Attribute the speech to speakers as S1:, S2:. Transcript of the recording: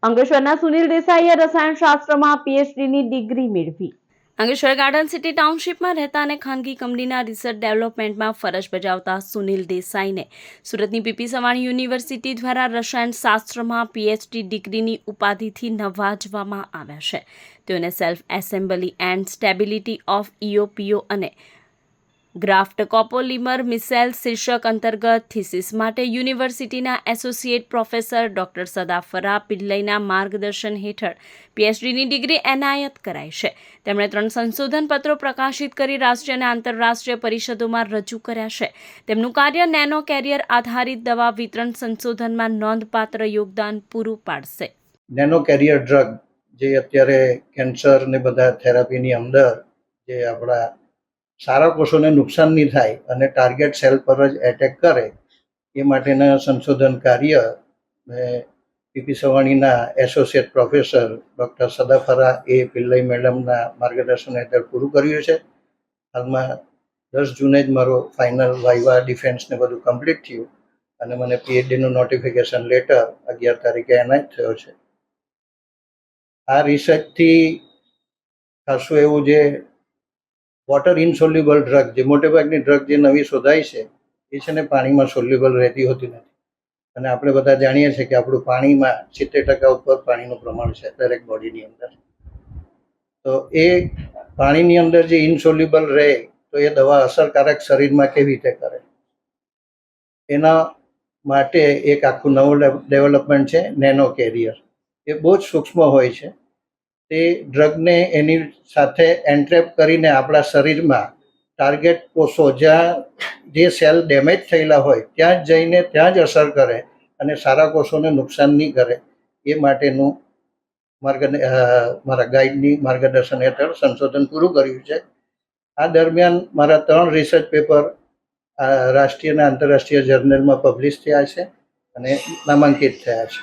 S1: અંકલેશ્વરના સુનિલ દેસાઈએ રસાયણશાસ્ત્રમાં પીએચડીની ડિગ્રી મેળવી. Ankleshwar garden city ટાઉનશીપમાં રહેતા અને ખાનગી કંપનીના રિસર્ચ ડેવલપમેન્ટમાં ફરજ બજાવતા સુનિલ દેસાઈને સુરતની પીપી સવાણી યુનિવર્સિટી દ્વારા રસાયણશાસ્ત્રમાં પીએચડી ડિગ્રીની ઉપાધિથી નવાજવામાં આવ્યા છે. તેઓને self assembly and stability of EOPO અને ગ્રાફ્ટ કોપોલિમર મિસેલ શીર્ષક અંતર્ગત થીસીસ માટે યુનિવર્સિટીના એસોસિએટ પ્રોફેસર ડોક્ટર સદાફરા પિલ્લઈના માર્ગદર્શન હેઠળ પીએચડીની ડિગ્રી એનાયત કરાઈ છે. તેમણે 3 સંશોધન પત્રો પ્રકાશિત કરી રાષ્ટ્રીય અને આંતરરાષ્ટ્રીય પરિષદોમાં રજૂ કર્યા છે. તેમનું કાર્ય નેનો કેરિયર આધારિત દવા વિતરણ સંશોધનમાં નોંધપાત્ર યોગદાન પૂરું પાડશે.
S2: નેનો કેરિયર ડ્રગ જે અત્યારે કેન્સર ને બધા થેરાપીની અંદર જે આપણા સારા કોષોને નુકસાન નહીં થાય અને ટાર્ગેટ સેલ પર જ એટેક કરે એ માટેના સંશોધન કાર્ય પીપી સવાણીના એસોસિએટ પ્રોફેસર ડૉક્ટર સદાફરા એ પિલ્લઈ મેડમના માર્ગદર્શન હેઠળ પૂરું કર્યું છે. હાલમાં 10 જૂને જ મારો ફાઇનલ વાઇવા ડિફેન્સ ને બધું કમ્પ્લીટ થયું અને મને પીએચડીનું નોટિફિકેશન લેટર 11 તારીખે એનાયત થયો છે. આ રિસર્ચથી ખાસું એવું જે વોટર ઇનસોલ્યુબલ ડ્રગ, જે મોટેભાગની ડ્રગ જે નવી શોધાય છે એ છે ને પાણીમાં સોલ્યુબલ રહેતી હોતી નથી. અને આપણે બધા જાણીએ છીએ કે આપણું પાણીમાં 70% ઉપર પાણીનું પ્રમાણ છે દરેક બોડીની અંદર. તો એ પાણીની અંદર જે ઇનસોલ્યુબલ રહે તો એ દવા અસરકારક શરીરમાં કેવી રીતે કરે, એના માટે એક આખું નવું ડેવલપમેન્ટ છે નેનો કેરિયર. એ બહુ જ સૂક્ષ્મ હોય છે. તે ડ્રગને એની સાથે એન્ટ્રેપ કરીને આપણા શરીરમાં ટાર્ગેટ કોષો જ્યાં જે સેલ ડેમેજ થયેલા હોય ત્યાં જ જઈને ત્યાં જ અસર કરે અને સારા કોષોને નુકસાન નહીં કરે એ માટેનું મારા ગાઈડની માર્ગદર્શન હેઠળ સંશોધન પૂરું કર્યું છે. આ દરમિયાન મારા 3 રિસર્ચ પેપર રાષ્ટ્રીય અને આંતરરાષ્ટ્રીય જર્નલમાં પબ્લિશ થયા છે અને નામાંકિત થયા છે.